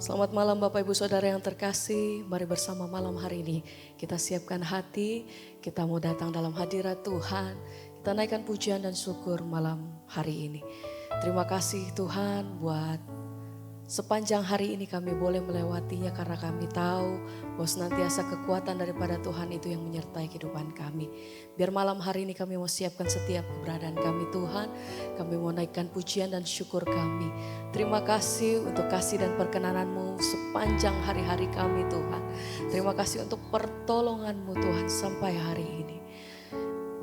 Selamat malam Bapak Ibu Saudara yang terkasih. Mari bersama malam hari ini kita siapkan hati, kita mau datang dalam hadirat Tuhan. Kita naikkan pujian dan syukur malam hari ini. Terima kasih Tuhan buat sepanjang hari ini kami boleh melewatinya karena kami tahu bahwa senantiasa kekuatan daripada Tuhan itu yang menyertai kehidupan kami. Biar malam hari ini kami mau siapkan setiap keberadaan kami Tuhan. Kami mau naikkan pujian dan syukur kami. Terima kasih untuk kasih dan perkenanan-Mu sepanjang hari-hari kami Tuhan. Terima kasih untuk pertolongan-Mu Tuhan sampai hari ini.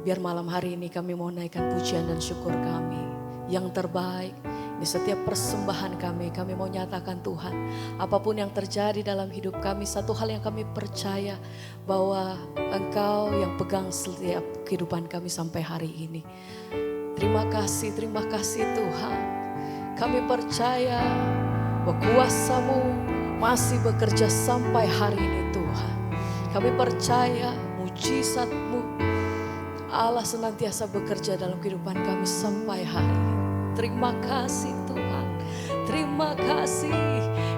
Biar malam hari ini kami mau naikkan pujian dan syukur kami yang terbaik. Di setiap persembahan kami mau nyatakan Tuhan, apapun yang terjadi dalam hidup kami, satu hal yang kami percaya bahwa Engkau yang pegang setiap kehidupan kami sampai hari ini. Terima kasih Tuhan. Kami percaya bahwa kuasa-Mu masih bekerja sampai hari ini Tuhan. Kami percaya mujizat-Mu Allah senantiasa bekerja dalam kehidupan kami sampai hari ini. Terima kasih Tuhan, terima kasih.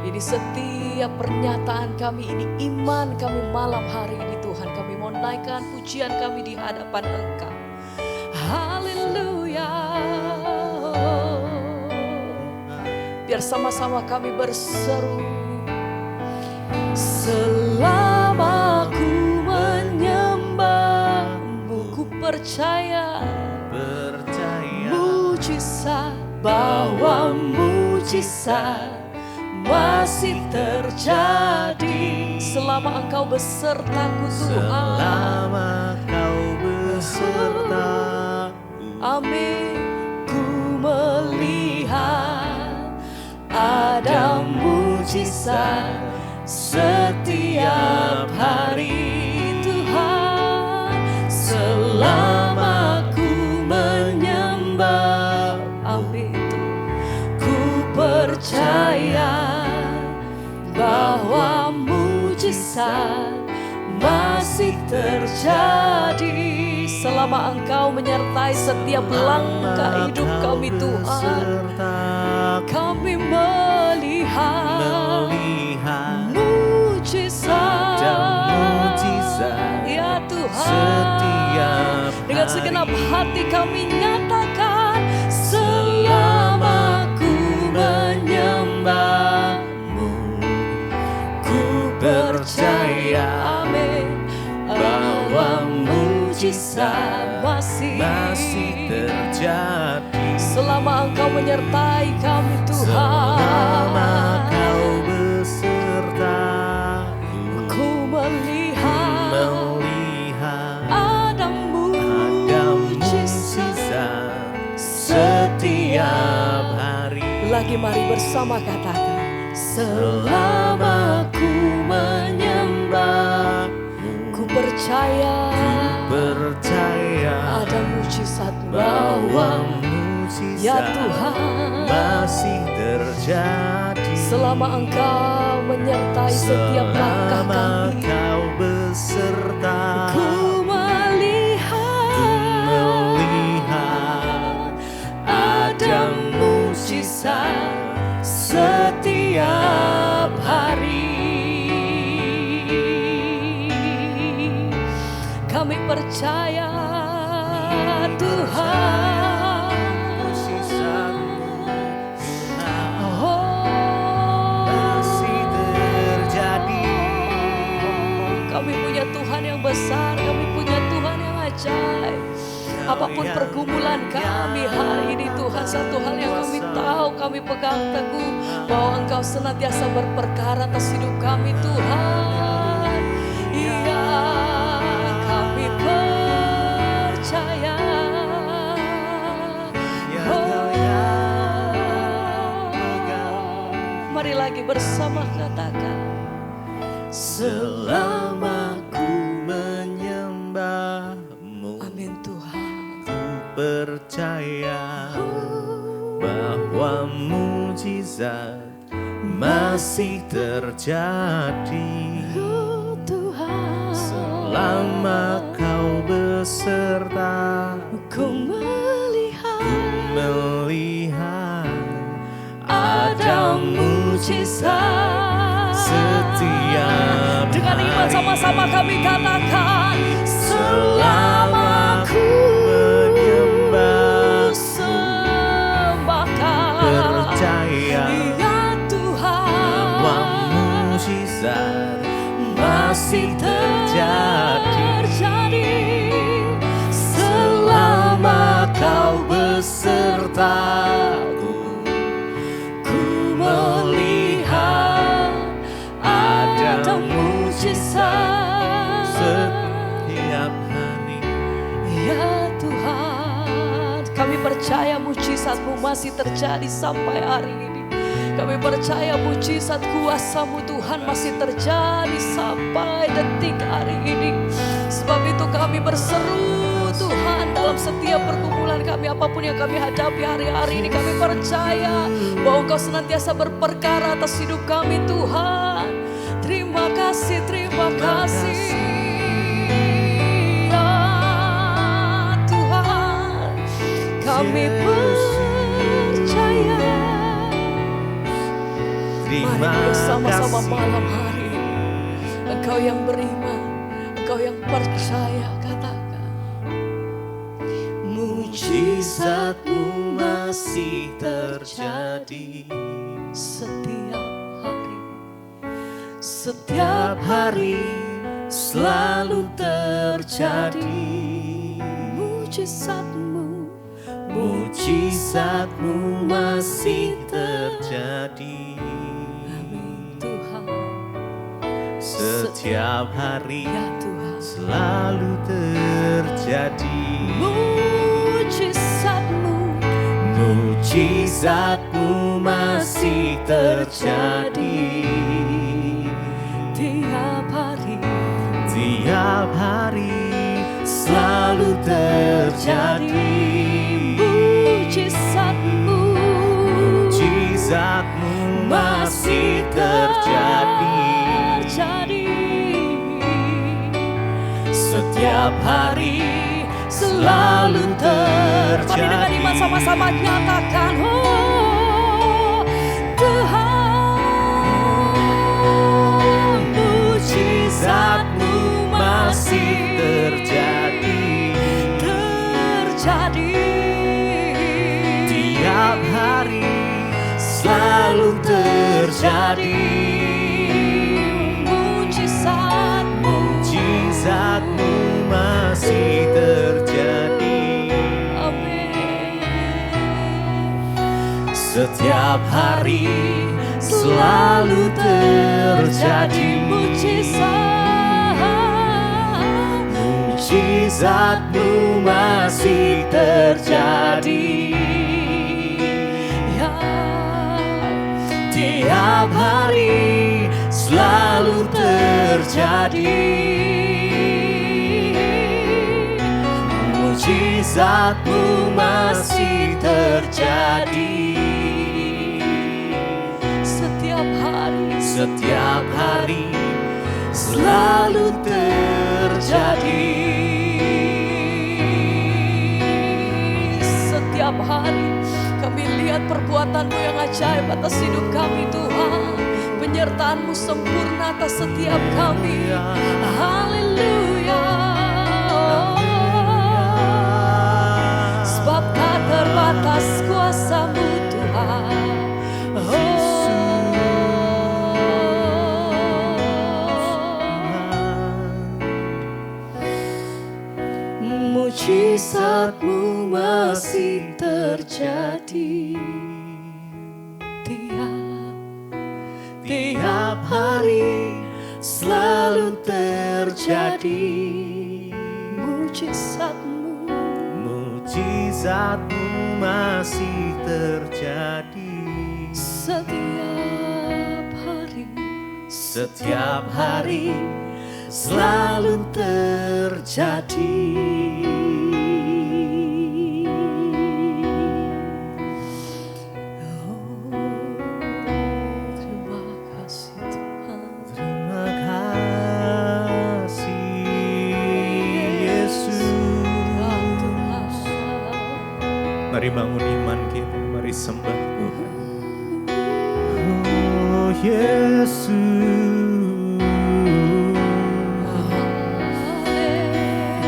Ini setiap pernyataan kami, ini iman kami malam hari ini Tuhan. Kami mau naikkan pujian kami di hadapan Engkau. Haleluya. Biar sama-sama kami berseru. Selama ku menyembah-Mu, ku percaya mujizat, bahwa mujizat masih terjadi selama Engkau besertaku Tuhan. Selama Kau besertaku. Amin. Ku melihat ada mujizat setiap hari Tuhan. Selama ku menyembah, amin, ku percaya bahwa mujizat masih terjadi selama Engkau menyertai setiap langkah hidup kami Tuhan. Kami melihat mujizat, ya Tuhan. Setiap dengan segenap hati kami nyatakan, selama ku menyembah-Mu, ku percaya, amin, bahwa mujizat masih terjadi selama Engkau menyertai kami Tuhan. selama Kau besertaku. Ku melihat ada mujizat setiap hari. Lagi mari bersama katakan, selama ku menyembah, ku percaya ada mujizat bahwa mujizat, ya Tuhan, masih terjadi selama Engkau menyertai setiap langkah selama kami. Kau beserta. Ku melihat ada mujizat setiap hari. Kami percaya Tuhan, Masih terjadi. kami punya Tuhan yang besar, kami punya Tuhan yang ajaib. Apapun pergumulan kami hari ini Tuhan, satu hal yang kami tahu, kami pegang teguh bahwa Engkau senantiasa berperkara atas hidup kami Tuhan. Iya, kami percaya. Mari lagi bersama katakan, Selama ku menyembah-Mu, amin Tuhan. ku percaya bahwa mujizat masih terjadi. Oh Tuhan, Selama Kau beserta, ku melihat melihat ada mujizat iman sama-sama kami katakan, selama ku menyembah, sembahkan, percaya ya Tuhan, bahwa mujizat masih terjadi selama kau besertaku. Ku melihat ada mujizat setiap hari. Ya Tuhan, kami percaya mujizat-Mu masih terjadi sampai hari ini. Kami percaya mujizat kuasa-Mu Tuhan masih terjadi sampai detik hari ini. Sebab itu kami berseru Tuhan dalam setiap pergumulan kami, apapun yang kami hadapi hari-hari ini, kami percaya bahwa Engkau senantiasa berperkara atas hidup kami Tuhan. Terima kasih, terima kasih ya Tuhan. Kami percaya. Mari bersama-sama malam hari ini. Engkau yang beriman, Engkau yang percaya, katakan. Mujizat-Mu masih terjadi Setiap hari, setiap hari, selalu terjadi. mujizat-Mu, Mujizat-Mu masih terjadi Tuhan. setiap hari, Ya Tuhan, selalu terjadi. mujizat-Mu, Mujizat-Mu masih terjadi tiap hari, tiap hari, selalu terjadi. mujizat-Mu, Mujizat-Mu masih terjadi setiap hari, selalu terjadi. Mari dengan iman sama-sama nyatakan, oh Tuhan, mujizat-Mu masih terjadi tiap hari, selalu terjadi. Mujizat-Mu masih terjadi. Amin. Setiap hari, selalu terjadi. Mujizat-Mu masih terjadi. Ya, Tiap hari, selalu terjadi. Mujizat-Mu masih terjadi. Setiap hari, selalu terjadi. setiap hari kami lihat perbuatan-Mu yang ajaib atas hidup kami Tuhan. Penyertaan-Mu sempurna atas setiap kami. Haleluya. Sebab tak terbatas kuasa-Mu Tuhan. Mujizat-Mu masih terjadi Tiap hari, selalu terjadi. Mujizat-Mu, Mujizat-Mu masih terjadi. Setiap hari, selalu terjadi. terima kasih Tuhan. Terima kasih Yesus. Mari bangun iman kita, mari sembah Tuhan. Oh Yesus,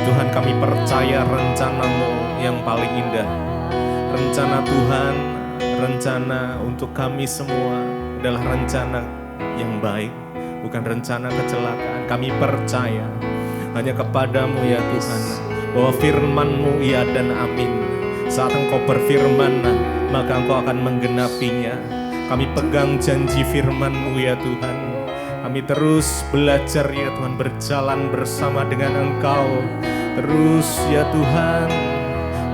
Tuhan, kami percaya rencana-Mu yang paling indah. Rencana Tuhan, rencana untuk kami semua adalah rencana yang baik, bukan rencana kecelakaan. Kami percaya hanya kepadamu ya Tuhan, bahwa firman-Mu ya dan amin. Saat Engkau berfirman, maka Engkau akan menggenapinya. Kami pegang janji firman-Mu ya Tuhan. Kami terus belajar ya Tuhan, berjalan bersama dengan Engkau. Terus ya Tuhan,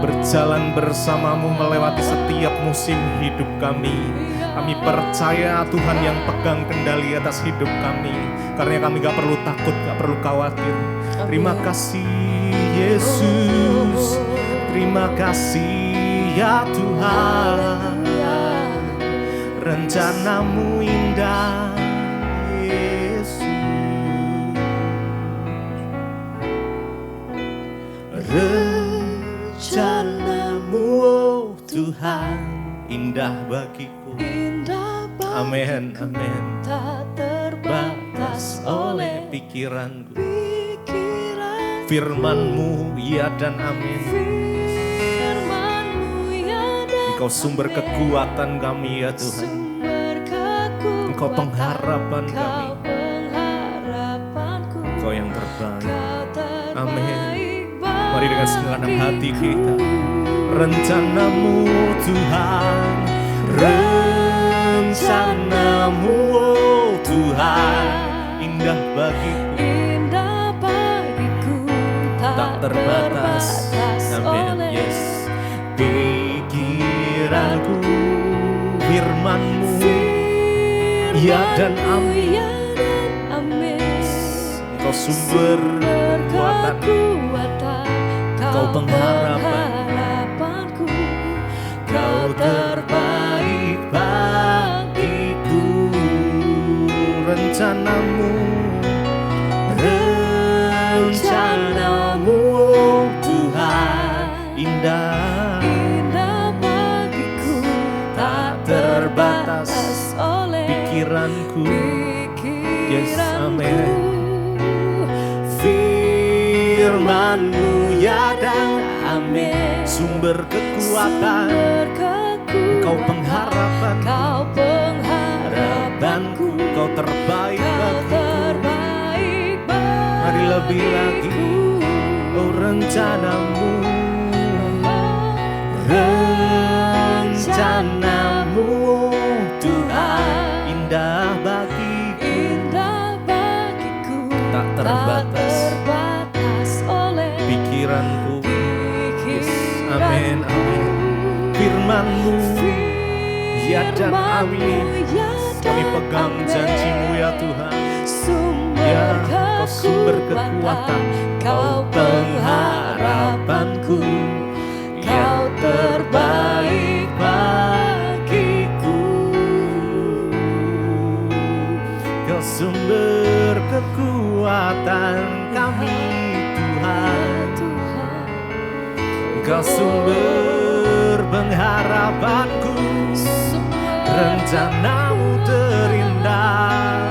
berjalan bersama-Mu melewati setiap musim hidup kami. Kami percaya Tuhan yang pegang kendali atas hidup kami. Karena kami gak perlu takut, gak perlu khawatir. Terima kasih Yesus, terima kasih ya Tuhan. Rencana-Mu indah Yesus. Rencana-Mu oh Tuhan indah bagiku. Amin, amin. Tak terbatas oleh pikiranku. Firman-Mu ya dan amin. Engkau sumber kekuatan kami ya Tuhan. Engkau pengharapan kami. Engkau yang terbaik. Amin. Mari dengan segenap hati kita. Rencana-Mu Tuhan, rencana-Mu oh Tuhan, indah bagiku, tak terbatas. Amin. Yes. Pikiranku, firman-Mu ya dan amin. Engkau sumber kekuatan, Kau pengharapanku, Kau terbaik bagiku. Rencana-Mu oh Tuhan, indah bagiku, tak terbatas oleh pikiranku. Yes, amin. Firman-Mu ya dan amin. Sumber kekuatan, Kau pengharapanku, Kau terbaik bagiku. Mari lebih lagi, oh rencana-Mu, rencana-Mu Tuhan, indah bagiku, tak terbatas oleh pikiranku. Yes, amin, amin. Firman-Mu ya dan amin. Kami pegang janji-Mu ya Tuhan. Ya, Kau sumber kekuatan, Kau pengharapanku, Kau terbaik bagiku. Kau sumber kekuatan kami Tuhan. Kau sumber pengharapanku. Rencana-Mu terindah,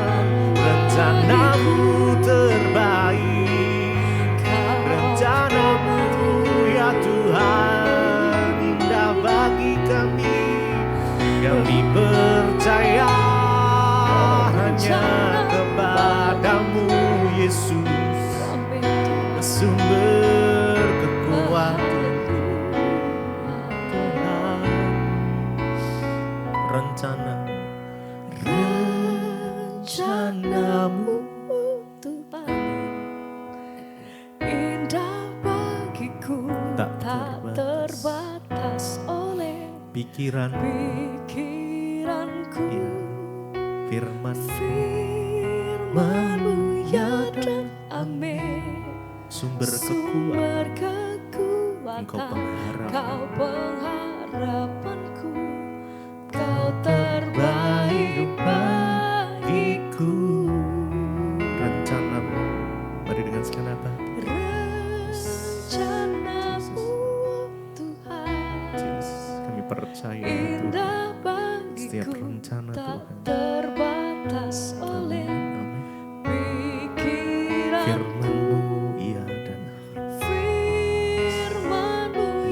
rencana-Mu terbaik. Rencana-Mu ya Tuhan, indah bagi kami. Kami percaya hanya kepadamu Yesus, sumber kekuatan Tuhan. Rencana-Mu Tuhan, indah bagiku, tak terbatas oleh pikiranku. Ya, firman-Mu ya dan amin. sumber kekuatan, Kau pengharapanku, Kau terbaik bagiku. Rencana-Mu, mari dengan segenap hati. Rencana-Mu Tuhan, Yes, kami percaya indah Tuhan, setiap bagiku, rencana tak Tuhan. terbatas oleh Amin. pikiranku. Firman-Mu iya dan amin.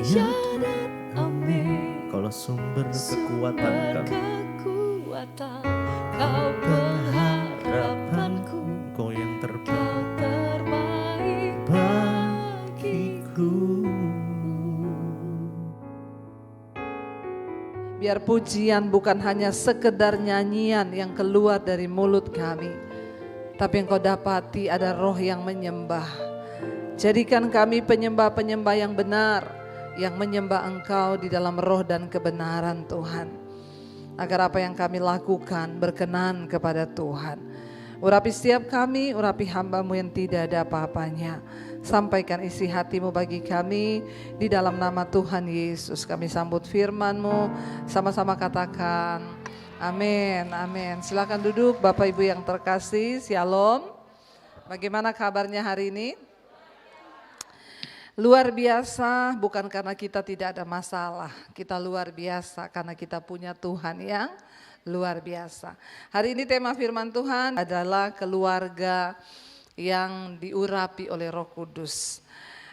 syahadat, amin. Kaulah sumber kekuatan kami, Kekuatan, kau pengharapanku, Kau yang kau terbaik terbaik bagiku. Biar pujian bukan hanya sekedar nyanyian yang keluar dari mulut kami, tapi engkau dapati ada roh yang menyembah. Jadikan kami penyembah-penyembah yang benar, yang menyembah engkau di dalam roh dan kebenaran Tuhan. Agar apa yang kami lakukan berkenan kepada Tuhan. Urapi setiap kami, urapi hamba-Mu yang tidak ada apa-apanya. Sampaikan isi hati-Mu bagi kami di dalam nama Tuhan Yesus. Kami sambut firman-Mu, sama-sama katakan amin, amin. Silakan duduk Bapak Ibu yang terkasih, shalom. Bagaimana kabarnya hari ini? Luar biasa bukan karena kita tidak ada masalah. Kita luar biasa karena kita punya Tuhan yang luar biasa. Hari ini tema firman Tuhan adalah keluarga yang diurapi oleh Roh Kudus.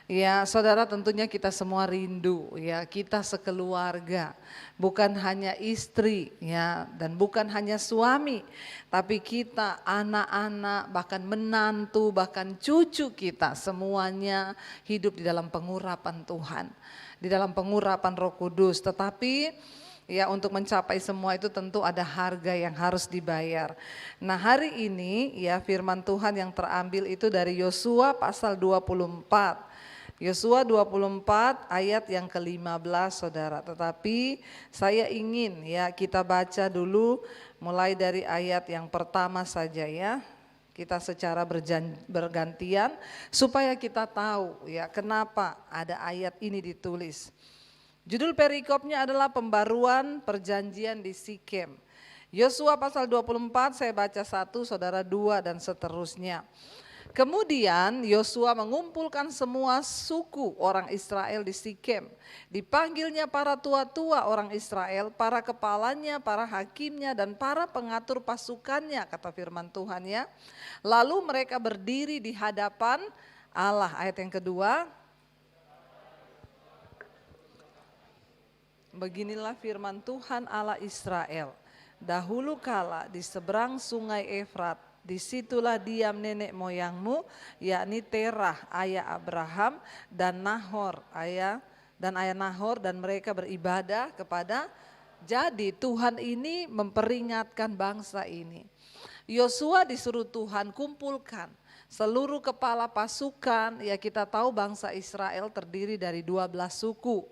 Ya, saudara, tentunya kita semua rindu ya, kita sekeluarga, bukan hanya istri ya, dan bukan hanya suami, tapi kita anak-anak, bahkan menantu, bahkan cucu kita semuanya hidup di dalam pengurapan Tuhan, di dalam pengurapan Roh Kudus. Tetapi ya, untuk mencapai semua itu tentu ada harga yang harus dibayar. Nah, hari ini ya firman Tuhan yang terambil itu dari Yosua pasal 24. Yosua 24 ayat yang ke-15 saudara. Tetapi saya ingin ya kita baca dulu mulai dari ayat yang pertama saja ya. Kita secara bergantian supaya kita tahu ya kenapa ada ayat ini ditulis. Judul perikopnya adalah pembaruan perjanjian di Sikem. Yosua pasal 24 saya baca 1, saudara 2 dan seterusnya. Kemudian Yosua mengumpulkan semua suku orang Israel di Sikem. Dipanggilnya para tua-tua orang Israel, para kepalanya, para hakimnya dan para pengatur pasukannya, kata firman Tuhan ya. Lalu mereka berdiri di hadapan Allah. Ayat yang kedua. Beginilah firman Tuhan Allah Israel. Dahulu kala di seberang sungai Efrat, disitulah diam nenek moyangmu, yakni Terah ayah Abraham dan Nahor ayah Nahor, dan mereka beribadah kepada. Jadi Tuhan ini memperingatkan bangsa ini. Yosua disuruh Tuhan kumpulkan seluruh kepala pasukan. Ya, kita tahu bangsa Israel terdiri dari 12 suku.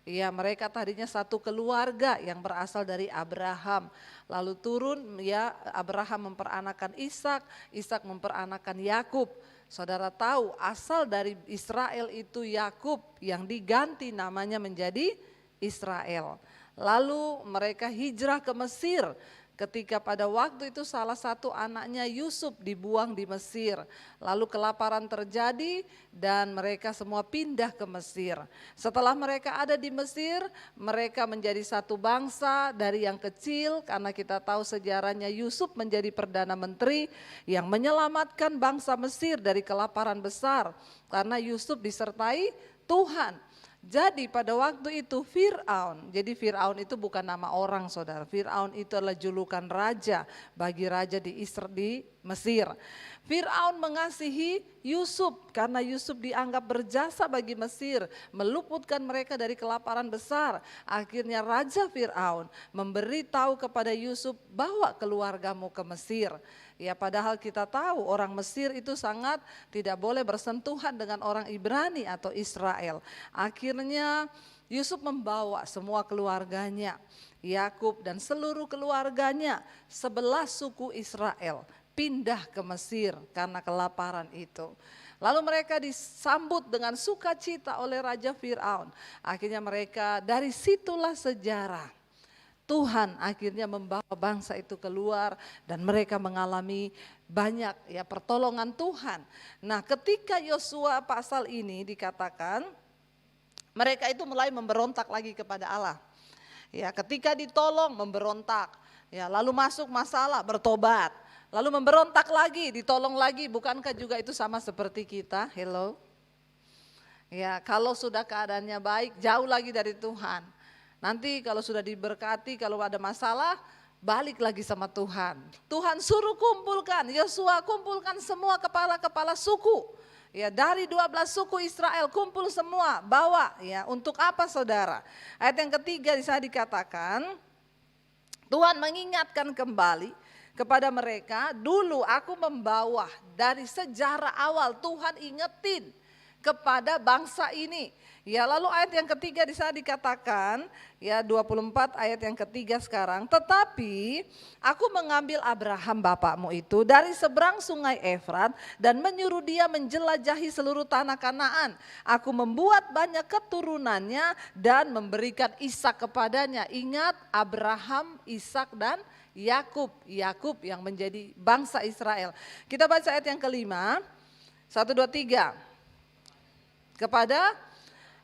Ya, mereka tadinya satu keluarga yang berasal dari Abraham. Lalu turun ya, Abraham memperanakan Ishak, Ishak memperanakan Yakub. Saudara tahu asal dari Israel itu Yakub yang diganti namanya menjadi Israel. Lalu mereka hijrah ke Mesir. Ketika pada waktu itu salah satu anaknya Yusuf dibuang di Mesir. Lalu kelaparan terjadi dan mereka semua pindah ke Mesir. Setelah mereka ada di Mesir, mereka menjadi satu bangsa dari yang kecil, karena kita tahu sejarahnya Yusuf menjadi Perdana Menteri yang menyelamatkan bangsa Mesir dari kelaparan besar. Karena Yusuf disertai Tuhan. Jadi pada waktu itu Fir'aun, jadi Fir'aun itu bukan nama orang saudara, Fir'aun itu adalah julukan raja bagi raja di Mesir. Fir'aun mengasihi Yusuf karena Yusuf dianggap berjasa bagi Mesir, meluputkan mereka dari kelaparan besar. Akhirnya Raja Fir'aun memberitahu kepada Yusuf, bawa keluargamu ke Mesir. Ya, padahal kita tahu orang Mesir itu sangat tidak boleh bersentuhan dengan orang Ibrani atau Israel. Akhirnya Yusuf membawa semua keluarganya, Yakub dan seluruh keluarganya, 11 suku Israel pindah ke Mesir karena kelaparan itu. Lalu mereka disambut dengan sukacita oleh Raja Fir'aun. Akhirnya mereka, dari situlah sejarah. Tuhan akhirnya membawa bangsa itu keluar dan mereka mengalami banyak ya pertolongan Tuhan. Nah, ketika Yosua pasal ini dikatakan mereka itu mulai memberontak lagi kepada Allah. Ya, ketika ditolong memberontak. Ya, lalu masuk masalah bertobat. Lalu memberontak lagi, ditolong lagi. Bukankah juga itu sama seperti kita? Hello. Ya, kalau sudah keadaannya baik, jauh lagi dari Tuhan. Nanti kalau sudah diberkati, kalau ada masalah, balik lagi sama Tuhan. Tuhan suruh kumpulkan, Yosua kumpulkan semua kepala-kepala suku. Ya, dari 12 suku Israel kumpul semua, bawa ya. Untuk apa saudara? Ayat yang ketiga di sana dikatakan, Tuhan mengingatkan kembali kepada mereka, dulu aku membawa dari sejarah awal, Tuhan ingetin kepada bangsa ini. Ya, lalu ayat yang ketiga di sana dikatakan, ya 24 ayat yang ketiga sekarang, tetapi aku mengambil Abraham bapakmu itu dari seberang sungai Efrat dan menyuruh dia menjelajahi seluruh tanah Kanaan. Aku membuat banyak keturunannya dan memberikan Ishak kepadanya. Ingat Abraham, Ishak dan Yakub. Yakub yang menjadi bangsa Israel. Kita baca ayat yang kelima, 1, 2, 3. Kepada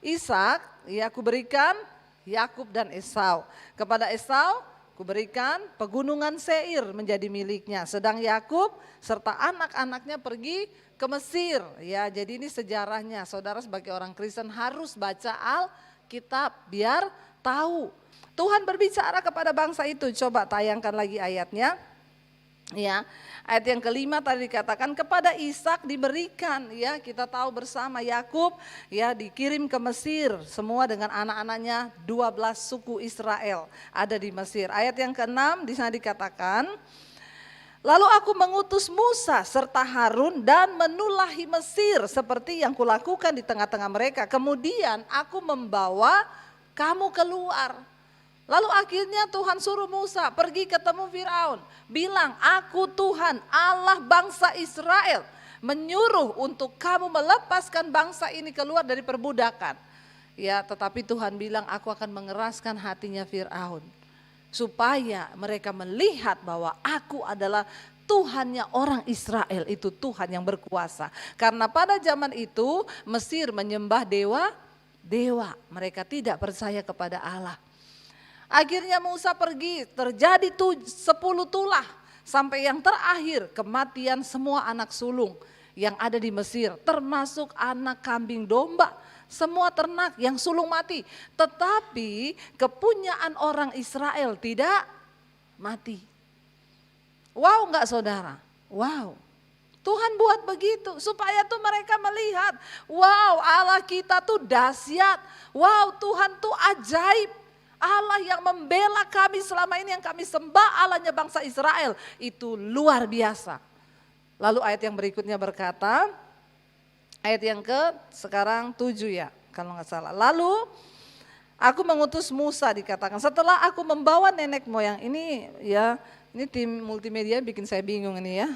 Ishak, ya aku berikan Yakub dan Esau. Kepada Esau, aku berikan pegunungan Seir menjadi miliknya. Sedang Yakub serta anak-anaknya pergi ke Mesir. Ya, jadi ini sejarahnya. Saudara sebagai orang Kristen harus baca Alkitab biar tahu. Tuhan berbicara kepada bangsa itu. Coba tayangkan lagi ayatnya. Ya, ayat yang kelima tadi dikatakan kepada Ishak diberikan, ya kita tahu bersama Yakub ya dikirim ke Mesir semua dengan anak-anaknya, 12 suku Israel ada di Mesir. Ayat yang keenam di sana dikatakan, lalu aku mengutus Musa serta Harun dan menulahi Mesir seperti yang kulakukan di tengah-tengah mereka. Kemudian aku membawa kamu keluar. Lalu akhirnya Tuhan suruh Musa pergi ketemu Firaun. Bilang, aku Tuhan Allah bangsa Israel. Menyuruh untuk kamu melepaskan bangsa ini keluar dari perbudakan. Ya, tetapi Tuhan bilang aku akan mengeraskan hatinya Firaun. Supaya mereka melihat bahwa aku adalah Tuhannya orang Israel, itu Tuhan yang berkuasa. Karena pada zaman itu Mesir menyembah dewa. Mereka tidak percaya kepada Allah. Akhirnya Musa pergi, terjadi 10 tulah sampai yang terakhir kematian semua anak sulung yang ada di Mesir, termasuk anak kambing domba, semua ternak yang sulung mati. Tetapi kepunyaan orang Israel tidak mati. Wow enggak saudara? Wow. Tuhan buat begitu supaya tuh mereka melihat, wow Allah kita tuh dahsyat, wow Tuhan tuh ajaib. Allah yang membela kami selama ini yang kami sembah, Allahnya bangsa Israel, itu luar biasa. Lalu ayat yang berikutnya berkata, ayat yang sekarang 7 ya kalau nggak salah. Lalu aku mengutus Musa dikatakan, setelah aku membawa nenek moyang ini ya, ini tim multimedia bikin saya bingung ini ya.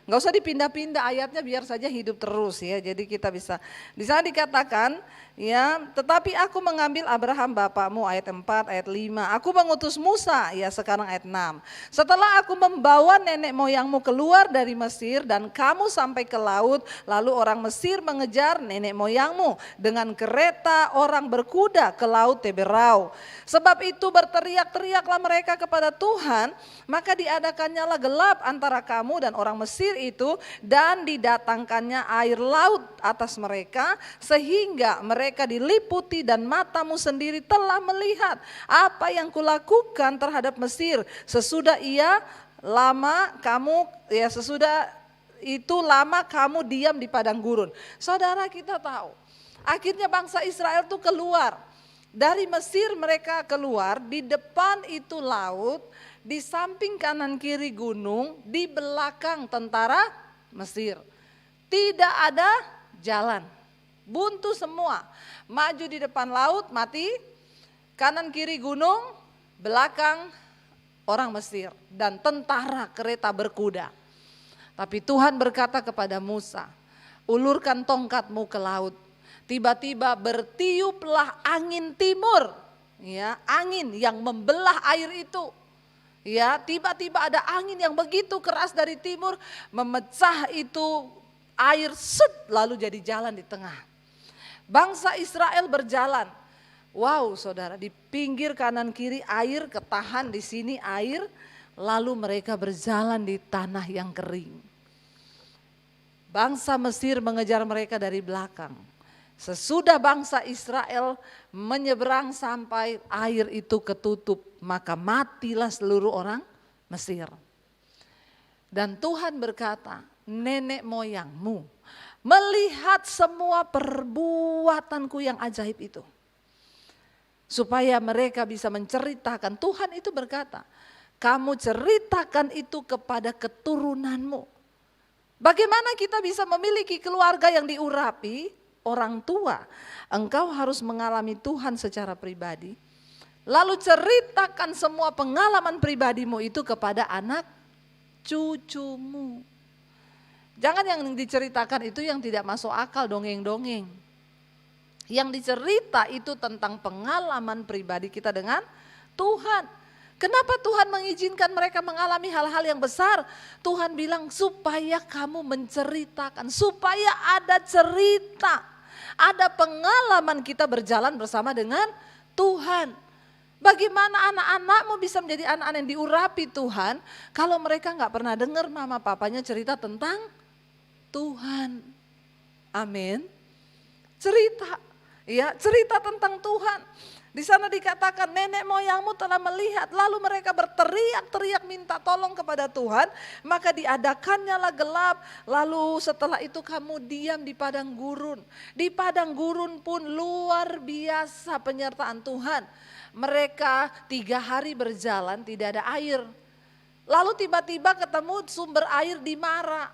Nggak usah dipindah-pindah ayatnya biar saja hidup terus ya. Jadi kita bisa, di sana dikatakan ya, tetapi aku mengambil Abraham bapakmu, ayat 4, ayat 5. Aku mengutus Musa, ya sekarang ayat 6. Setelah aku membawa nenek moyangmu keluar dari Mesir dan kamu sampai ke laut, lalu orang Mesir mengejar nenek moyangmu dengan kereta orang berkuda ke laut Teberau. Sebab itu berteriak-teriaklah mereka kepada Tuhan, maka diadakannya gelap antara kamu dan orang Mesir itu dan didatangkannya air laut atas mereka sehingga mereka diliputi dan matamu sendiri telah melihat apa yang kulakukan terhadap Mesir sesudah itu lama kamu diam di padang gurun. Saudara kita tahu akhirnya bangsa Israel tuh keluar dari Mesir, mereka keluar di depan itu laut, di samping kanan kiri gunung, di belakang tentara Mesir. Tidak ada jalan, buntu semua. Maju di depan laut mati, kanan kiri gunung, belakang orang Mesir dan tentara kereta berkuda. Tapi Tuhan berkata kepada Musa, ulurkan tongkatmu ke laut. Tiba-tiba bertiuplah angin timur, ya, angin yang membelah air itu. Ya, tiba-tiba ada angin yang begitu keras dari timur memecah itu air lalu jadi jalan di tengah. Bangsa Israel berjalan. Wow, saudara, di pinggir kanan kiri air, ketahan di sini air, lalu mereka berjalan di tanah yang kering. Bangsa Mesir mengejar mereka dari belakang. Sesudah bangsa Israel menyeberang sampai air itu ketutup, maka matilah seluruh orang Mesir. Dan Tuhan berkata, nenek moyangmu melihat semua perbuatanku yang ajaib itu. Supaya mereka bisa menceritakan, Tuhan itu berkata, kamu ceritakan itu kepada keturunanmu. Bagaimana kita bisa memiliki keluarga yang diurapi? Orang tua, engkau harus mengalami Tuhan secara pribadi. Lalu ceritakan semua pengalaman pribadimu itu kepada anak cucumu. Jangan yang diceritakan itu yang tidak masuk akal, dongeng-dongeng. Yang dicerita itu tentang pengalaman pribadi kita dengan Tuhan. Kenapa Tuhan mengizinkan mereka mengalami hal-hal yang besar? Tuhan bilang supaya kamu menceritakan, supaya ada cerita, ada pengalaman kita berjalan bersama dengan Tuhan. Bagaimana anak-anakmu bisa menjadi anak-anak yang diurapi Tuhan kalau mereka nggak pernah dengar mama papanya cerita tentang Tuhan. Amin. Cerita tentang Tuhan. Di sana dikatakan nenek moyangmu telah melihat, lalu mereka berteriak-teriak minta tolong kepada Tuhan, maka diadakannya lah gelap, lalu setelah itu kamu diam di padang gurun. Di padang gurun pun luar biasa penyertaan Tuhan. Mereka 3 hari berjalan tidak ada air, lalu tiba-tiba ketemu sumber air di Mara.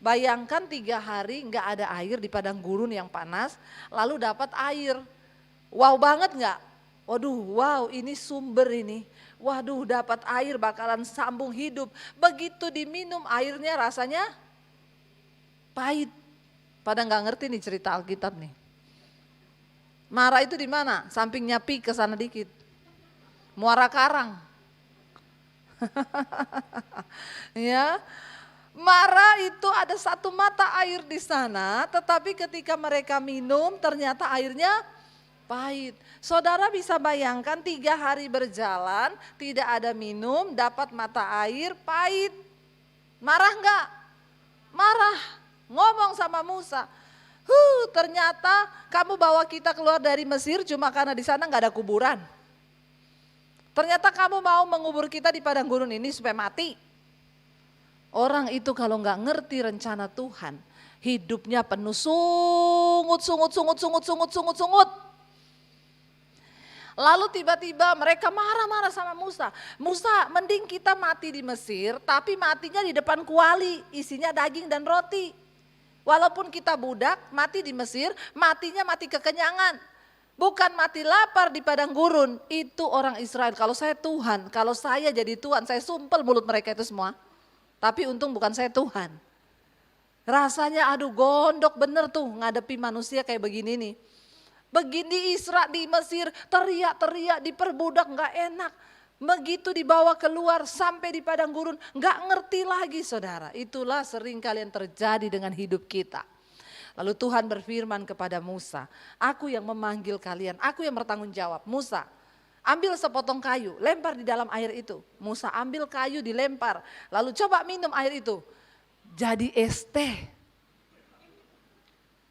Bayangkan 3 hari nggak ada air di padang gurun yang panas, lalu dapat air. Wow banget nggak? Waduh, wow ini sumber ini. Waduh dapat air bakalan sambung hidup. Begitu diminum airnya rasanya pahit. Pada nggak ngerti nih cerita Alkitab nih. Mara itu di mana? Sampingnya Pi ke sana dikit. Muara Karang. Ya. Mara itu ada satu mata air di sana, tetapi ketika mereka minum ternyata airnya pahit. Saudara bisa bayangkan 3 hari berjalan, tidak ada minum, dapat mata air pahit. Marah enggak? Marah. Ngomong sama Musa, ternyata kamu bawa kita keluar dari Mesir cuma karena di sana enggak ada kuburan. Ternyata kamu mau mengubur kita di padang gurun ini supaya mati. Orang itu kalau enggak ngerti rencana Tuhan, hidupnya penuh sungut. Lalu tiba-tiba mereka marah-marah sama Musa. Musa, mending kita mati di Mesir, tapi matinya di depan kuali, isinya daging dan roti. Walaupun kita budak, mati di Mesir, matinya mati kekenyangan. Bukan mati lapar di padang gurun. Itu orang Israel. Kalau saya Tuhan, kalau saya jadi Tuhan, saya sumpel mulut mereka itu semua. Tapi untung bukan saya Tuhan. Rasanya aduh gondok bener tuh ngadepi manusia kayak begini nih. Begini Isra di Mesir teriak-teriak diperbudak gak enak. Begitu dibawa keluar sampai di padang gurun gak ngerti lagi saudara. Itulah sering kalian terjadi dengan hidup kita. Lalu Tuhan berfirman kepada Musa, aku yang memanggil kalian, aku yang bertanggung jawab. Musa, ambil sepotong kayu, lempar di dalam air itu. Musa ambil kayu dilempar, lalu coba minum air itu. Jadi es teh.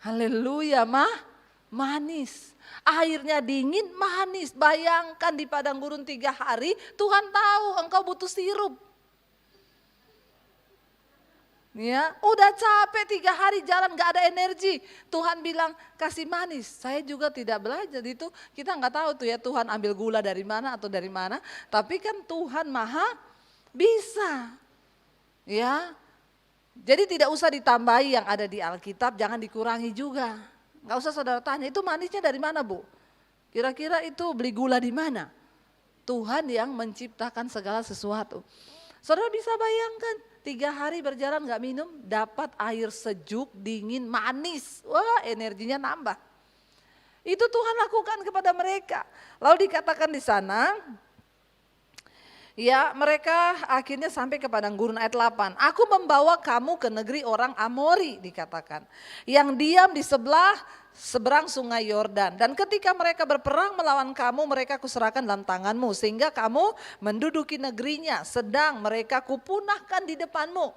Haleluya manis. Airnya dingin manis. Bayangkan di padang gurun 3 hari, Tuhan tahu engkau butuh sirup. Ya, udah capek 3 hari jalan gak ada energi. Tuhan bilang kasih manis. Saya juga tidak belajar itu. Kita gak tahu tuh ya Tuhan ambil gula dari mana atau dari mana. Tapi kan Tuhan maha bisa. Ya, jadi tidak usah ditambahi yang ada di Alkitab, jangan dikurangi juga. Gak usah saudara tanya, itu manisnya dari mana Bu? Kira-kira itu beli gula di mana? Tuhan yang menciptakan segala sesuatu. Saudara bisa bayangkan 3 hari berjalan gak minum, dapat air sejuk, dingin, manis. Wah energinya nambah. Itu Tuhan lakukan kepada mereka. Lalu dikatakan di sana, ya mereka akhirnya sampai ke padang gurun ayat 8. Aku membawa kamu ke negeri orang Amori dikatakan. Yang diam di seberang sungai Yordan. Dan ketika mereka berperang melawan kamu, mereka kuserahkan dalam tanganmu. Sehingga kamu menduduki negerinya. Sedang mereka kupunahkan di depanmu.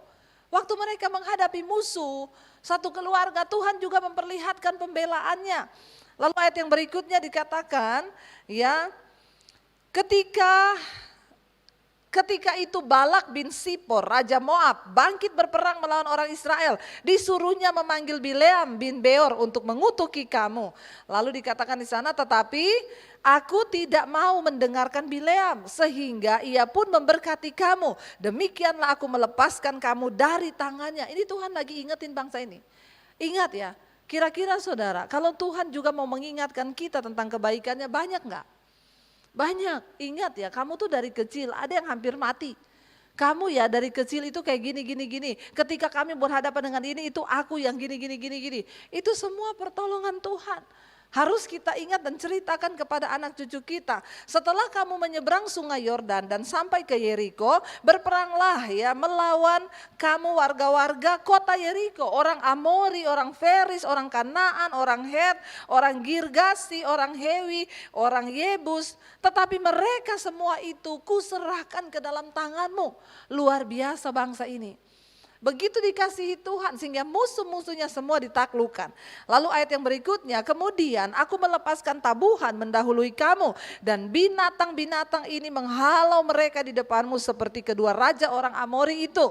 Waktu mereka menghadapi musuh, satu keluarga, Tuhan juga memperlihatkan pembelaannya. Lalu ayat yang berikutnya dikatakan, ya, ketika itu Balak bin Sipor, Raja Moab, bangkit berperang melawan orang Israel. Disuruhnya memanggil Bileam bin Beor untuk mengutuki kamu. Lalu dikatakan di sana, tetapi aku tidak mau mendengarkan Bileam, sehingga ia pun memberkati kamu. Demikianlah aku melepaskan kamu dari tangannya. Ini Tuhan lagi ingetin bangsa ini. Ingat ya, kira-kira saudara, kalau Tuhan juga mau mengingatkan kita tentang kebaikannya, banyak enggak? Banyak. Ingat ya, kamu tuh dari kecil ada yang hampir mati. Kamu ya dari kecil itu kayak gini. Ketika kami berhadapan dengan ini, itu aku yang gini. Itu semua pertolongan Tuhan. Harus kita ingat dan ceritakan kepada anak cucu kita. Setelah kamu menyeberang sungai Yordan dan sampai ke Yeriko, berperanglah ya melawan kamu warga-warga kota Yeriko. Orang Amori, orang Feris, orang Kanaan, orang Het, orang Girgasi, orang Hewi, orang Yebus. Tetapi mereka semua itu kuserahkan ke dalam tanganmu. Luar biasa bangsa ini. Begitu dikasihi Tuhan sehingga musuh-musuhnya semua ditaklukkan. Lalu ayat yang berikutnya, kemudian aku melepaskan tabuhan mendahului kamu dan binatang-binatang ini menghalau mereka di depanmu seperti kedua raja orang Amori itu.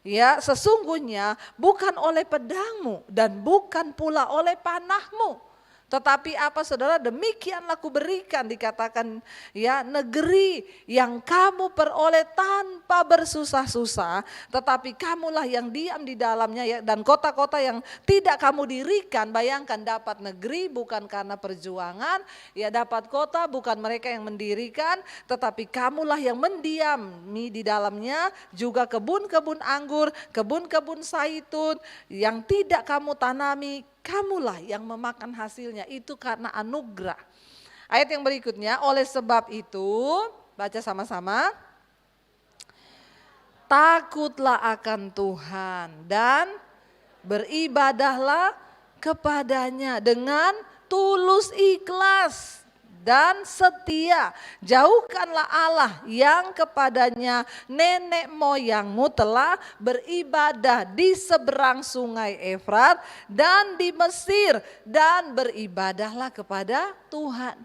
Ya, sesungguhnya bukan oleh pedangmu dan bukan pula oleh panahmu. Tetapi apa saudara, demikianlah kuberikan, dikatakan ya, negeri yang kamu peroleh tanpa bersusah-susah, tetapi kamulah yang diam di dalamnya ya, dan kota-kota yang tidak kamu dirikan. Bayangkan, dapat negeri bukan karena perjuangan, ya dapat kota bukan mereka yang mendirikan, tetapi kamulah yang mendiami di dalamnya, juga kebun-kebun anggur, kebun-kebun zaitun yang tidak kamu tanami, kamulah yang memakan hasilnya, itu karena anugerah. Ayat yang berikutnya, oleh sebab itu, baca sama-sama. Takutlah akan Tuhan dan beribadahlah kepadanya dengan tulus ikhlas dan setia. Jauhkanlah Allah yang kepadanya nenek moyangmu telah beribadah di seberang sungai Efrat dan di Mesir, dan beribadahlah kepada Tuhan.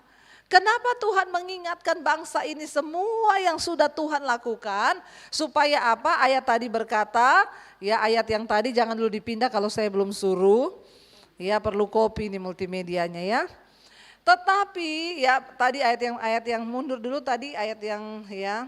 Kenapa Tuhan mengingatkan bangsa ini semua yang sudah Tuhan lakukan? Supaya apa? Ayat tadi berkata, ya ayat yang tadi jangan dulu dipindah kalau saya belum suruh. Ya perlu copy ini multimedianya ya. Tetapi ya tadi ayat yang mundur dulu, tadi ayat yang ya.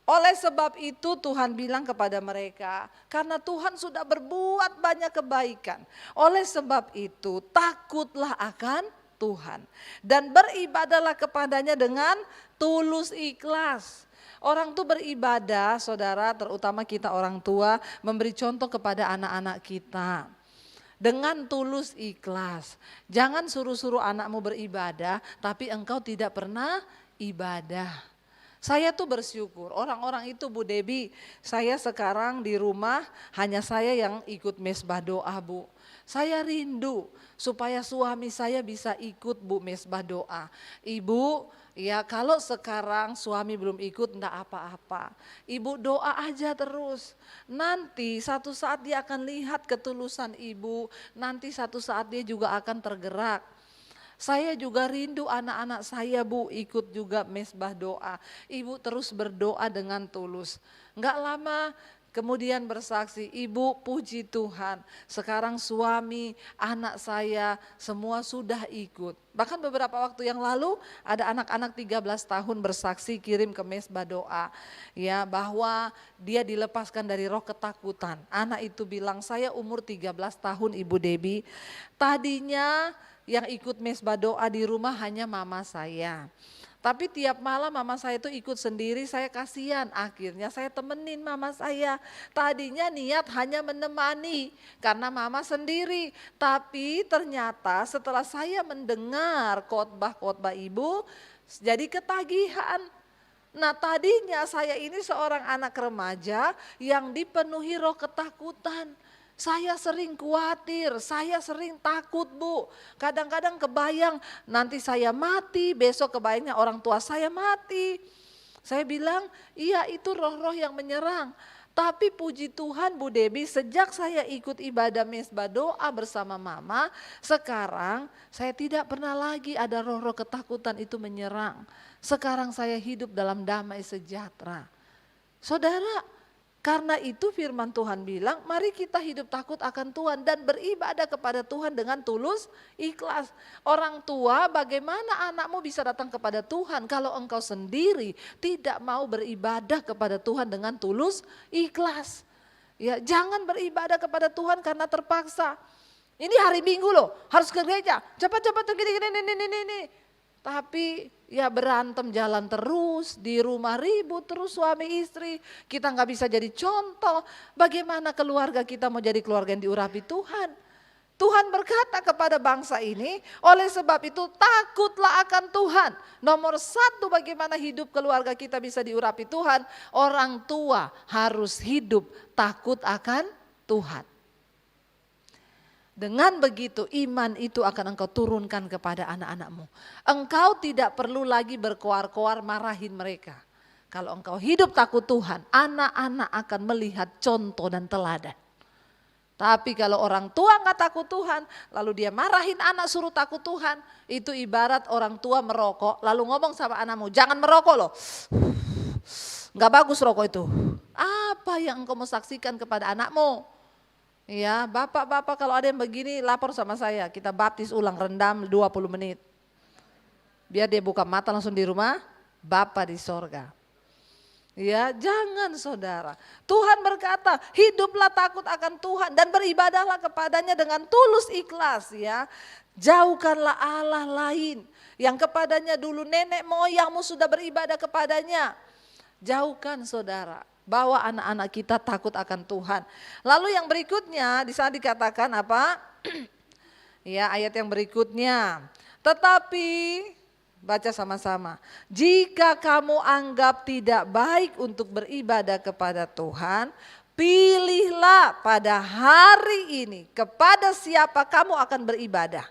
Oleh sebab itu Tuhan bilang kepada mereka, karena Tuhan sudah berbuat banyak kebaikan. Oleh sebab itu takutlah akan Tuhan dan beribadahlah kepadanya dengan tulus ikhlas. Orang tuh beribadah, saudara, terutama kita orang tua, memberi contoh kepada anak-anak kita. Dengan tulus ikhlas. Jangan suruh-suruh anakmu beribadah tapi engkau tidak pernah ibadah. Saya tuh bersyukur, orang-orang itu Bu Debi, saya sekarang di rumah hanya saya yang ikut mesbah doa Bu. Saya rindu supaya suami saya bisa ikut Bu mesbah doa. Ibu, ya kalau sekarang suami belum ikut enggak apa-apa. Ibu doa aja terus. Nanti satu saat dia akan lihat ketulusan ibu. Nanti satu saat dia juga akan tergerak. Saya juga rindu anak-anak saya Bu ikut juga mesbah doa. Ibu terus berdoa dengan tulus. Enggak lama kemudian bersaksi, ibu puji Tuhan, sekarang suami, anak saya semua sudah ikut. Bahkan beberapa waktu yang lalu ada anak-anak 13 tahun bersaksi kirim ke mesbah doa. Ya, bahwa dia dilepaskan dari roh ketakutan. Anak itu bilang, saya umur 13 tahun Ibu Debi, tadinya yang ikut mesbah doa di rumah hanya mama saya. Tapi tiap malam mama saya itu ikut sendiri, saya kasihan. Akhirnya saya temenin mama saya. Tadinya niat hanya menemani karena mama sendiri. Tapi ternyata setelah saya mendengar khotbah-khotbah ibu, jadi ketagihan. Nah tadinya saya ini seorang anak remaja yang dipenuhi roh ketakutan. Saya sering khawatir, saya sering takut Bu. Kadang-kadang kebayang nanti saya mati, besok kebayangnya orang tua saya mati. Saya bilang, iya itu roh-roh yang menyerang. Tapi puji Tuhan Bu Debi, sejak saya ikut ibadah mesbah doa bersama Mama, sekarang saya tidak pernah lagi ada roh-roh ketakutan itu menyerang. Sekarang saya hidup dalam damai sejahtera. Saudara, karena itu firman Tuhan bilang, mari kita hidup takut akan Tuhan dan beribadah kepada Tuhan dengan tulus, ikhlas. Orang tua, bagaimana anakmu bisa datang kepada Tuhan kalau engkau sendiri tidak mau beribadah kepada Tuhan dengan tulus, ikhlas. Ya, jangan beribadah kepada Tuhan karena terpaksa. Ini hari Minggu loh, harus ke gereja. Cepat-cepat gini. Tapi ya berantem jalan terus, di rumah ribut terus suami istri. Kita nggak bisa jadi contoh. Bagaimana keluarga kita mau jadi keluarga yang diurapi Tuhan? Tuhan berkata kepada bangsa ini, oleh sebab itu takutlah akan Tuhan. Nomor satu, bagaimana hidup keluarga kita bisa diurapi Tuhan? Orang tua harus hidup takut akan Tuhan. Dengan begitu iman itu akan engkau turunkan kepada anak-anakmu. Engkau tidak perlu lagi berkoar-koar marahin mereka. Kalau engkau hidup takut Tuhan, anak-anak akan melihat contoh dan teladan. Tapi kalau orang tua nggak takut Tuhan, lalu dia marahin anak suruh takut Tuhan, itu ibarat orang tua merokok, lalu ngomong sama anakmu, jangan merokok loh. Nggak bagus rokok itu. Apa yang engkau mau saksikan kepada anakmu? Ya, bapak-bapak kalau ada yang begini lapor sama saya, kita baptis ulang, rendam 20 menit. Biar dia buka mata langsung di rumah, Bapa di sorga. Ya, jangan saudara. Tuhan berkata, hiduplah takut akan Tuhan dan beribadahlah kepadanya dengan tulus ikhlas ya. Jauhkanlah Allah lain yang kepadanya dulu nenek moyangmu sudah beribadah kepadanya. Jauhkan saudara. Bawa anak-anak kita takut akan Tuhan. Lalu yang berikutnya di sana dikatakan apa? Ya, ayat yang berikutnya. Tetapi baca sama-sama. Jika kamu anggap tidak baik untuk beribadah kepada Tuhan, pilihlah pada hari ini kepada siapa kamu akan beribadah.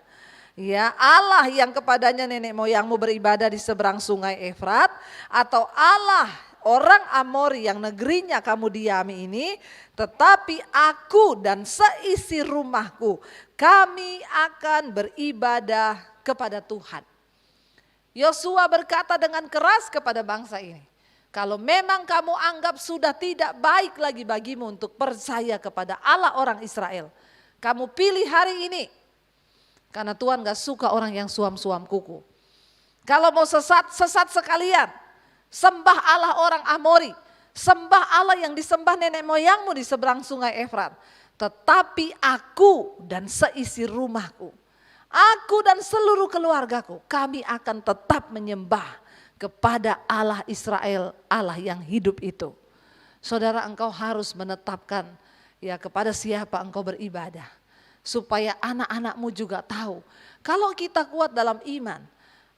Ya, Allah yang kepadanya nenek moyangmu beribadah di seberang sungai Efrat, atau Allah orang Amori yang negerinya kamu diami ini, tetapi aku dan seisi rumahku, kami akan beribadah kepada Tuhan. Yosua berkata dengan keras kepada bangsa ini, kalau memang kamu anggap sudah tidak baik lagi bagimu untuk percaya kepada Allah orang Israel, kamu pilih hari ini, karena Tuhan gak suka orang yang suam-suam kuku. Kalau mau sesat, sesat sekalian. Sembah Allah orang Amori, sembah Allah yang disembah nenek moyangmu di seberang sungai Efrat. Tetapi aku dan seisi rumahku, aku dan seluruh keluargaku, kami akan tetap menyembah kepada Allah Israel, Allah yang hidup itu. Saudara, engkau harus menetapkan ya kepada siapa engkau beribadah. Supaya anak-anakmu juga tahu, kalau kita kuat dalam iman,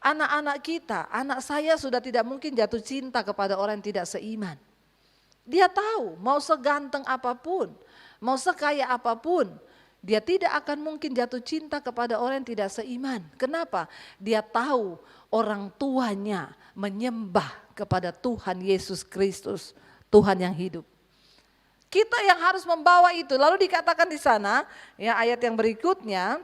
anak-anak kita, anak saya sudah tidak mungkin jatuh cinta kepada orang yang tidak seiman. Dia tahu mau seganteng apapun, mau sekaya apapun, dia tidak akan mungkin jatuh cinta kepada orang yang tidak seiman. Kenapa? Dia tahu orang tuanya menyembah kepada Tuhan Yesus Kristus, Tuhan yang hidup. Kita yang harus membawa itu. Lalu dikatakan di sana, ya ayat yang berikutnya,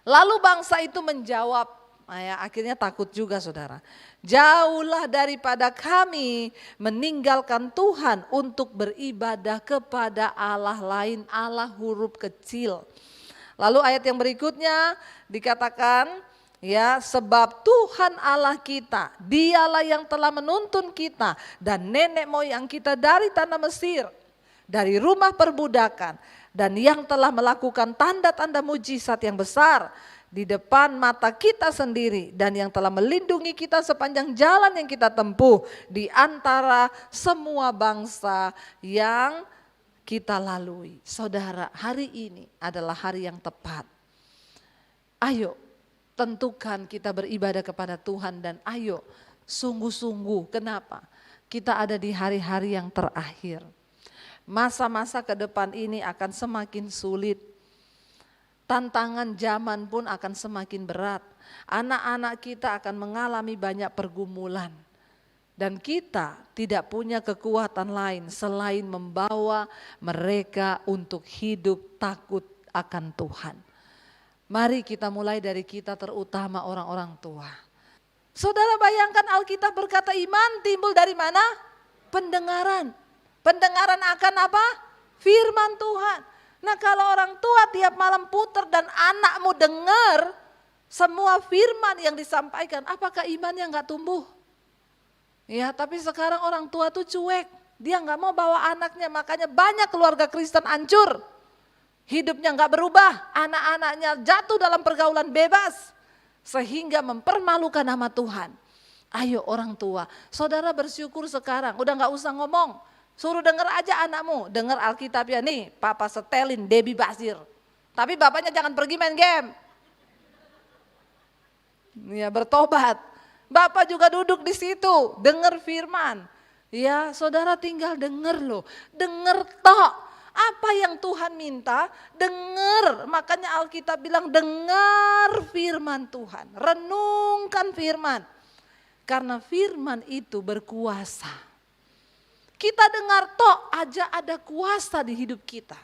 lalu bangsa itu menjawab, ya, akhirnya takut juga saudara. Jauhlah daripada kami meninggalkan Tuhan untuk beribadah kepada Allah lain, Allah huruf kecil. Lalu ayat yang berikutnya dikatakan, ya, sebab Tuhan Allah kita, dialah yang telah menuntun kita dan nenek moyang kita dari tanah Mesir, dari rumah perbudakan, dan yang telah melakukan tanda-tanda mujizat yang besar di depan mata kita sendiri, dan yang telah melindungi kita sepanjang jalan yang kita tempuh di antara semua bangsa yang kita lalui. Saudara, hari ini adalah hari yang tepat. Ayo tentukan kita beribadah kepada Tuhan dan ayo sungguh-sungguh. Kenapa? Kita ada di hari-hari yang terakhir. Masa-masa ke depan ini akan semakin sulit. Tantangan zaman pun akan semakin berat. Anak-anak kita akan mengalami banyak pergumulan. Dan kita tidak punya kekuatan lain selain membawa mereka untuk hidup takut akan Tuhan. Mari kita mulai dari kita, terutama orang-orang tua. Saudara bayangkan, Alkitab berkata iman timbul dari mana? Pendengaran. Pendengaran akan apa? Firman Tuhan. Nah kalau orang tua tiap malam putar dan anakmu dengar semua firman yang disampaikan, apakah imannya gak tumbuh? Ya, tapi sekarang orang tua tuh cuek. Dia gak mau bawa anaknya, makanya banyak keluarga Kristen hancur. Hidupnya gak berubah, anak-anaknya jatuh dalam pergaulan bebas. Sehingga mempermalukan nama Tuhan. Ayo orang tua, saudara bersyukur sekarang, udah gak usah ngomong. Suruh denger aja anakmu, denger Alkitab ya nih, Papa setelin Debbie Basir. Tapi bapaknya jangan pergi main game. Ya bertobat. Bapak juga duduk di situ, dengar firman. Ya, saudara tinggal dengar loh, dengar tok. Apa yang Tuhan minta, dengar. Makanya Alkitab bilang dengar firman Tuhan, renungkan firman. Karena firman itu berkuasa. Kita dengar tok aja ada kuasa di hidup kita.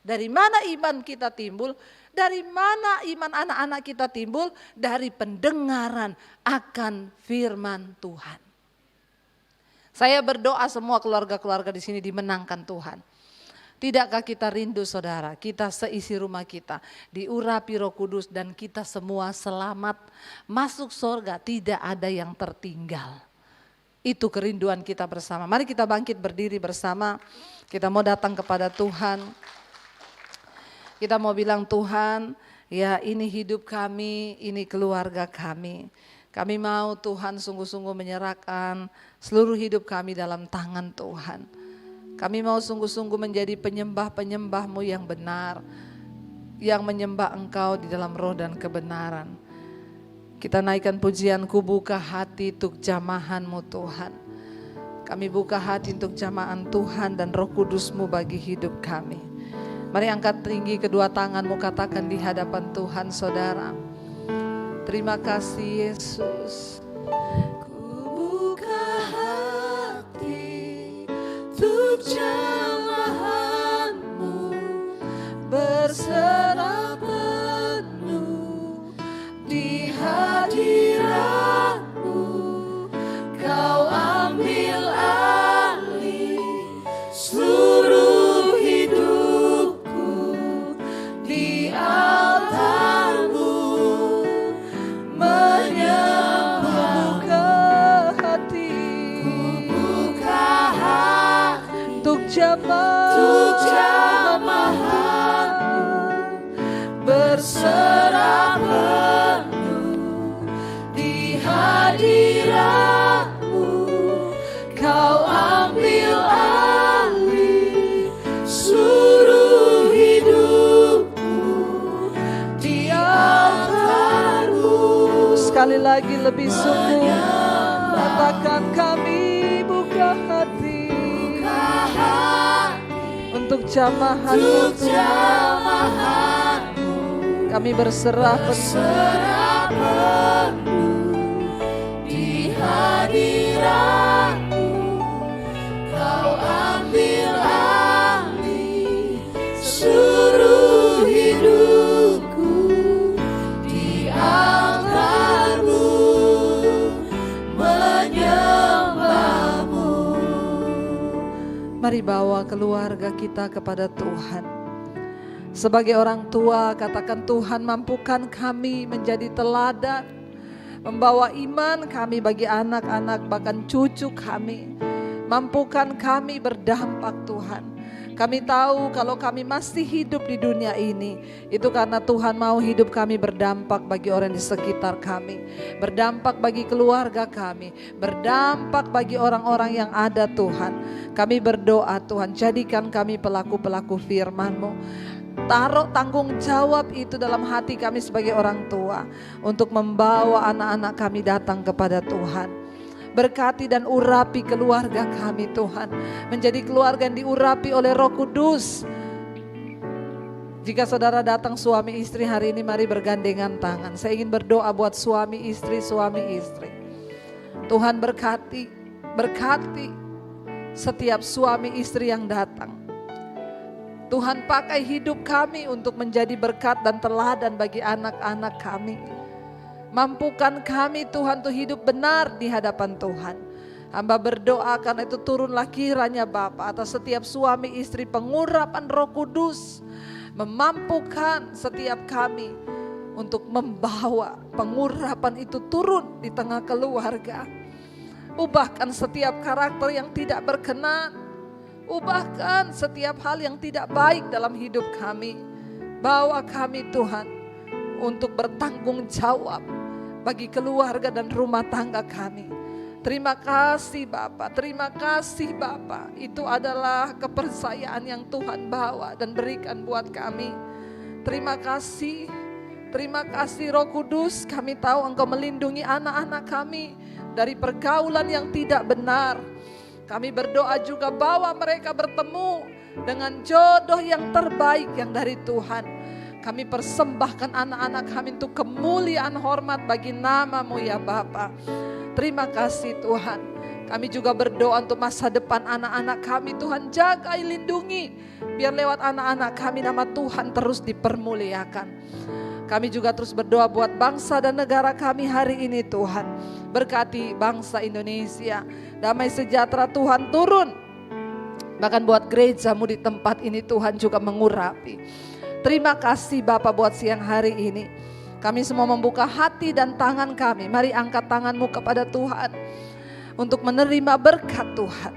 Dari mana iman kita timbul? Dari mana iman anak-anak kita timbul? Dari pendengaran akan firman Tuhan. Saya berdoa semua keluarga-keluarga di sini dimenangkan Tuhan. Tidakkah kita rindu saudara, kita seisi rumah kita diurapi Roh Kudus dan kita semua selamat masuk surga, tidak ada yang tertinggal. Itu kerinduan kita bersama. Mari kita bangkit berdiri bersama, kita mau datang kepada Tuhan. Kita mau bilang Tuhan, ya ini hidup kami, ini keluarga kami. Kami mau Tuhan sungguh-sungguh menyerahkan seluruh hidup kami dalam tangan Tuhan. Kami mau sungguh-sungguh menjadi penyembah-penyembah-Mu yang benar. Yang menyembah Engkau di dalam roh dan kebenaran. Kita naikkan pujian, ku buka hati untuk jamahan-Mu Tuhan. Kami buka hati untuk jamahan Tuhan dan Roh Kudus-Mu bagi hidup kami. Mari angkat tinggi kedua tanganmu, katakan di hadapan Tuhan saudara. Terima kasih Yesus. Ku buka hati untuk jamahan-Mu, berserah penuh di hadirat-Mu. Kau ambil alih seluruh hidupku di altar-Mu, menyembah. Buka hati, buka hati untuk jamahan, berserah penuh di hadirat-Mu. Kau ambil alih seluruh hidupku di altar-Mu. Sekali lagi lebih sungguh, katakan kami buka hati untuk jamahan-Mu Tuhan. Kami berserah penuh di hadirat-Mu. Kau ambil alih seluruh hidupku di altar-Mu, menyembah-Mu. Mari bawa keluarga kita kepada Tuhan. Sebagai orang tua, katakan Tuhan mampukan kami menjadi teladan, membawa iman kami bagi anak-anak bahkan cucu kami. Mampukan kami berdampak Tuhan. Kami tahu kalau kami masih hidup di dunia ini, itu karena Tuhan mau hidup kami berdampak bagi orang di sekitar kami. Berdampak bagi keluarga kami. Berdampak bagi orang-orang yang ada Tuhan. Kami berdoa Tuhan, jadikan kami pelaku-pelaku firman-Mu. Taruh tanggung jawab itu dalam hati kami sebagai orang tua. Untuk membawa anak-anak kami datang kepada Tuhan. Berkati dan urapi keluarga kami Tuhan. Menjadi keluarga yang diurapi oleh Roh Kudus. Jika saudara datang suami istri hari ini, mari bergandengan tangan. Saya ingin berdoa buat suami istri. Tuhan berkati. Berkati setiap suami istri yang datang. Tuhan, pakai hidup kami untuk menjadi berkat dan teladan bagi anak-anak kami. Mampukan kami Tuhan untuk hidup benar di hadapan Tuhan. Hamba berdoa karena itu turunlah kiranya Bapa atas setiap suami istri, pengurapan Roh Kudus memampukan setiap kami untuk membawa pengurapan itu turun di tengah keluarga. Ubahkan setiap karakter yang tidak berkenan. Ubahkan setiap hal yang tidak baik dalam hidup kami. Bawa kami Tuhan untuk bertanggung jawab bagi keluarga dan rumah tangga kami. Terima kasih Bapa, terima kasih Bapa. Itu adalah kepercayaan yang Tuhan bawa dan berikan buat kami. Terima kasih Roh Kudus. Kami tahu Engkau melindungi anak-anak kami dari pergaulan yang tidak benar. Kami berdoa juga bawa mereka bertemu dengan jodoh yang terbaik yang dari Tuhan. Kami persembahkan anak-anak kami untuk kemuliaan hormat bagi nama-Mu ya Bapa. Terima kasih Tuhan. Kami juga berdoa untuk masa depan anak-anak kami. Tuhan jaga, lindungi. Biar lewat anak-anak kami nama Tuhan terus dipermuliakan. Kami juga terus berdoa buat bangsa dan negara kami hari ini Tuhan. Berkati bangsa Indonesia. Damai sejahtera Tuhan turun. Bahkan buat gereja-Mu di tempat ini Tuhan juga mengurapi. Terima kasih Bapa buat siang hari ini. Kami semua membuka hati dan tangan kami. Mari angkat tangan-Mu kepada Tuhan. Untuk menerima berkat Tuhan.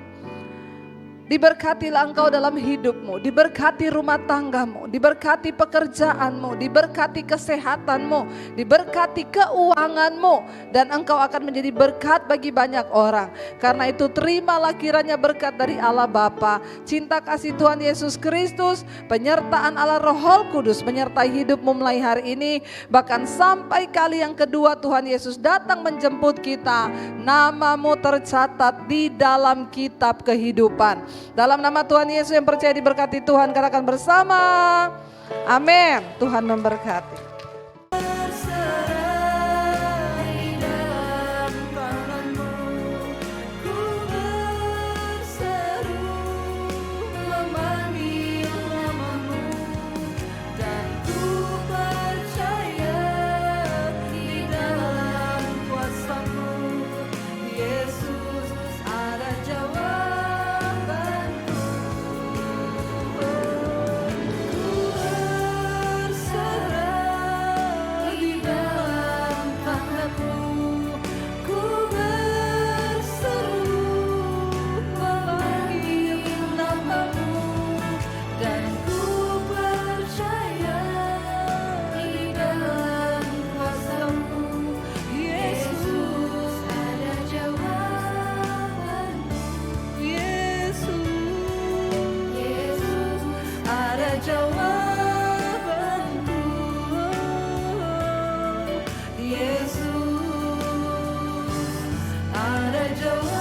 Diberkatilah engkau dalam hidupmu, diberkati rumah tanggamu, diberkati pekerjaanmu, diberkati kesehatanmu, diberkati keuanganmu, dan engkau akan menjadi berkat bagi banyak orang. Karena itu terimalah kiranya berkat dari Allah Bapa, cinta kasih Tuhan Yesus Kristus, penyertaan Allah Roh Kudus menyertai hidupmu mulai hari ini, bahkan sampai kali yang kedua Tuhan Yesus datang menjemput kita, namamu tercatat di dalam kitab kehidupan. Dalam nama Tuhan Yesus yang percaya diberkati Tuhan, katakan bersama. Amin. Tuhan memberkati. Yesus ada jawaban.